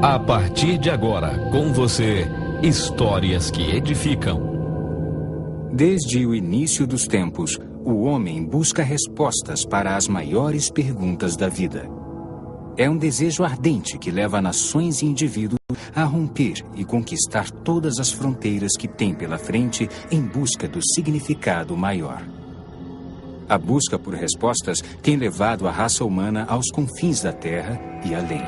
A partir de agora, com você, histórias que edificam. Desde o início dos tempos, o homem busca respostas para as maiores perguntas da vida. É um desejo ardente que leva nações e indivíduos a romper e conquistar todas as fronteiras que tem pela frente em busca do significado maior. A busca por respostas tem levado a raça humana aos confins da Terra e além.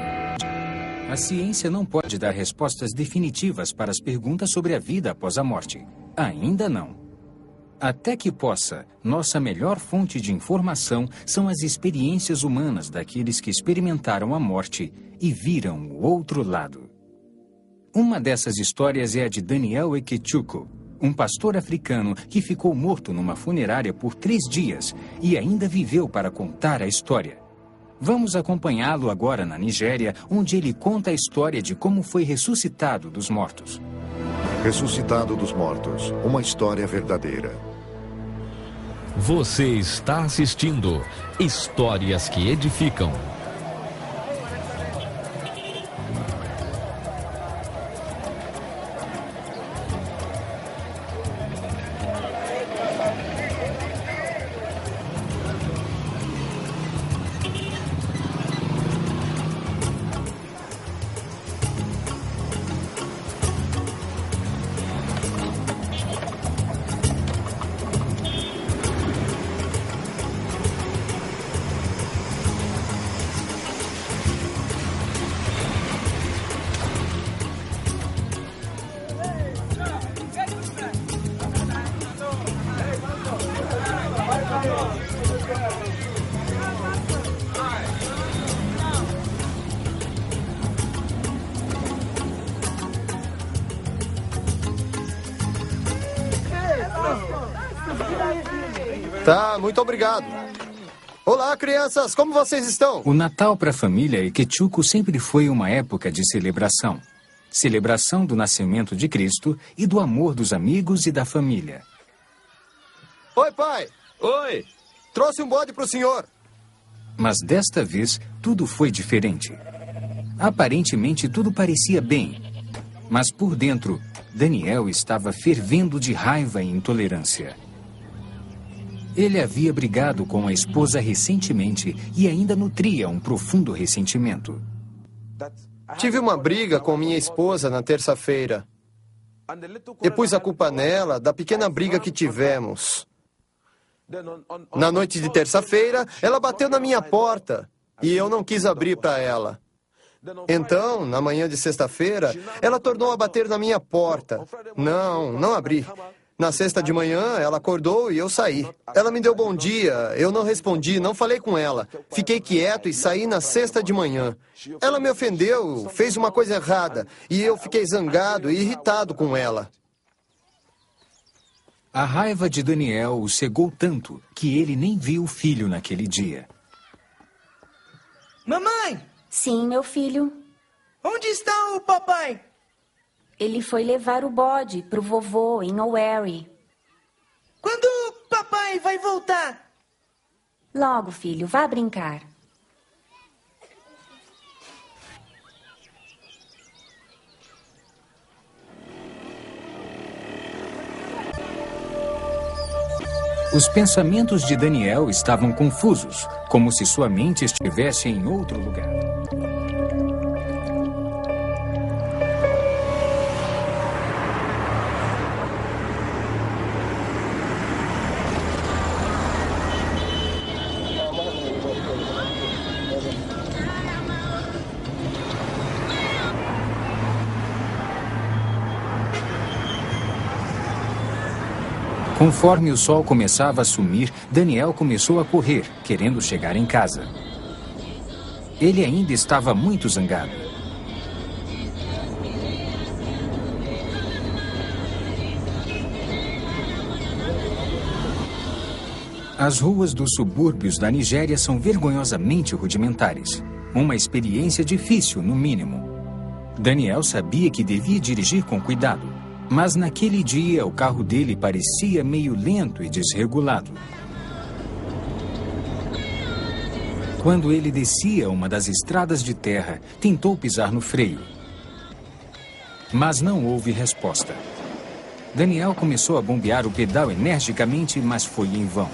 A ciência não pode dar respostas definitivas para as perguntas sobre a vida após a morte. Ainda não. Até que possa, nossa melhor fonte de informação são as experiências humanas daqueles que experimentaram a morte e viram o outro lado. Uma dessas histórias é a de Daniel Ekechukwu, um pastor africano que ficou morto numa funerária por 3 dias e ainda viveu para contar a história. Vamos acompanhá-lo agora na Nigéria, onde ele conta a história de como foi ressuscitado dos mortos. Ressuscitado dos mortos, uma história verdadeira. Você está assistindo Histórias que Edificam. Tá, muito obrigado. Olá, crianças, como vocês estão? O Natal para a família Ekechukwu sempre foi uma época de celebração. Celebração do nascimento de Cristo e do amor dos amigos e da família. Oi, pai. Oi. Trouxe um bode para o senhor. Mas desta vez, tudo foi diferente. Aparentemente, tudo parecia bem. Mas por dentro, Daniel estava fervendo de raiva e intolerância. Ele havia brigado com a esposa recentemente e ainda nutria um profundo ressentimento. Tive uma briga com minha esposa na terça-feira. E pus a culpa nela da pequena briga que tivemos. Na noite de terça-feira, ela bateu na minha porta e eu não quis abrir para ela. Então, na manhã de sexta-feira, ela tornou a bater na minha porta. Não abri. Na sexta de manhã, ela acordou e eu saí. Ela me deu bom dia, eu não respondi, não falei com ela. Fiquei quieto e saí na sexta de manhã. Ela me ofendeu, fez uma coisa errada, e eu fiquei zangado e irritado com ela. A raiva de Daniel o cegou tanto que ele nem viu o filho naquele dia. Mamãe! Sim, meu filho. Onde está o papai? Ele foi levar o bode pro vovô em Owerri. Quando o papai vai voltar? Logo, filho, vá brincar. Os pensamentos de Daniel estavam confusos, como se sua mente estivesse em outro lugar. Conforme o sol começava a sumir, Daniel começou a correr, querendo chegar em casa. Ele ainda estava muito zangado. As ruas dos subúrbios da Nigéria são vergonhosamente rudimentares. Uma experiência difícil, no mínimo. Daniel sabia que devia dirigir com cuidado. Mas naquele dia, o carro dele parecia meio lento e desregulado. Quando ele descia uma das estradas de terra, tentou pisar no freio, Mas não houve resposta. Daniel começou a bombear o pedal energicamente, mas foi em vão.